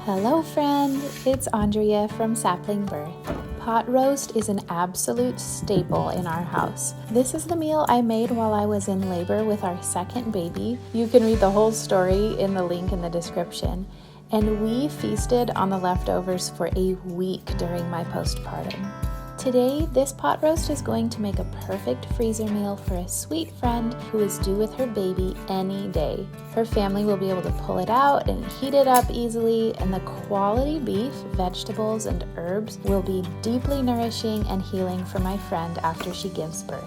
Hello friend, it's Andrea from Sapling Birth. Pot roast is an absolute staple in our house. This is the meal I made while I was in labor with our second baby. You can read the whole story in the link in the description. And we feasted on the leftovers for a week during my postpartum. Today, this pot roast is going to make a perfect freezer meal for a sweet friend who is due with her baby any day. Her family will be able to pull it out and heat it up easily, and the quality beef, vegetables, and herbs will be deeply nourishing and healing for my friend after she gives birth.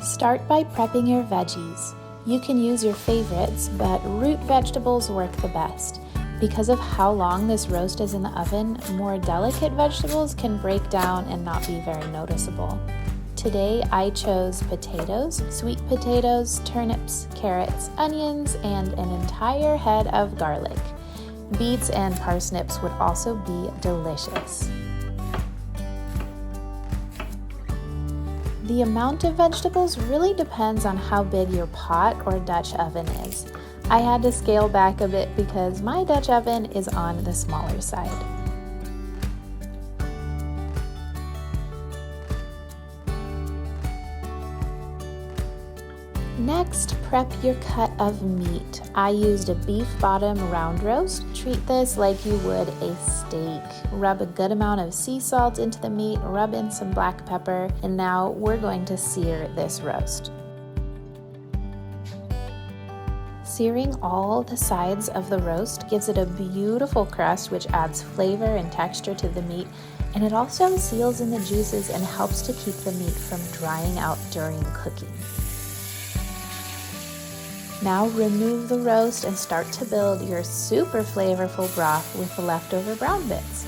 Start by prepping your veggies. You can use your favorites, but root vegetables work the best. Because of how long this roast is in the oven, more delicate vegetables can break down and not be very noticeable. Today I chose potatoes, sweet potatoes, turnips, carrots, onions, and an entire head of garlic. Beets and parsnips would also be delicious. The amount of vegetables really depends on how big your pot or Dutch oven is. I had to scale back a bit because my Dutch oven is on the smaller side. Next, prep your cut of meat. I used a beef bottom round roast. Treat this like you would a steak. Rub a good amount of sea salt into the meat, rub in some black pepper, and now we're going to sear this roast. Searing all the sides of the roast gives it a beautiful crust which adds flavor and texture to the meat, and it also seals in the juices and helps to keep the meat from drying out during cooking. Now remove the roast and start to build your super flavorful broth with the leftover brown bits.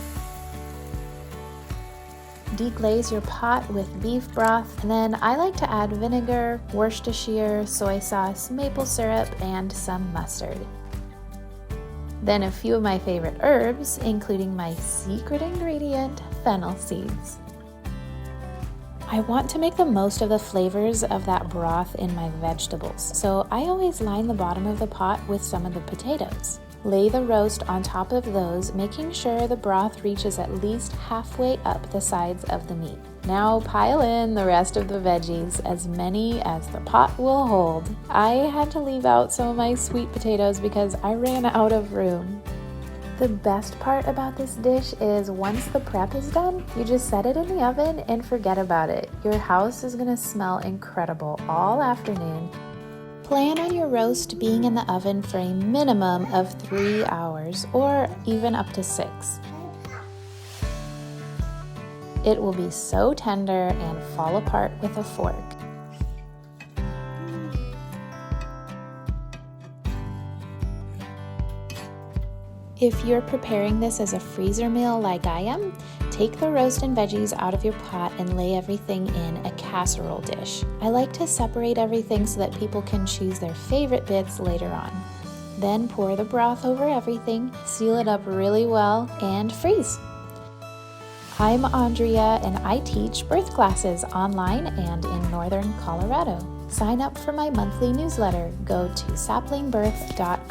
Deglaze your pot with beef broth, and then I like to add vinegar, Worcestershire, soy sauce, maple syrup, and some mustard. Then a few of my favorite herbs, including my secret ingredient, fennel seeds. I want to make the most of the flavors of that broth in my vegetables, so I always line the bottom of the pot with some of the potatoes. Lay the roast on top of those, making sure the broth reaches at least halfway up the sides of the meat. Now pile in the rest of the veggies, as many as the pot will hold. I had to leave out some of my sweet potatoes because I ran out of room. The best part about this dish is once the prep is done, you just set it in the oven and forget about it. Your house is gonna smell incredible all afternoon. Plan on your roast being in the oven for a minimum of 3 hours or even up to 6. It will be so tender and fall apart with a fork. If you're preparing this as a freezer meal like I am, take the roast and veggies out of your pot and lay everything in a casserole dish. I like to separate everything so that people can choose their favorite bits later on. Then pour the broth over everything, seal it up really well, and freeze. I'm Andrea and I teach birth classes online and in northern Colorado. Sign up for my monthly newsletter. Go to saplingbirth.com.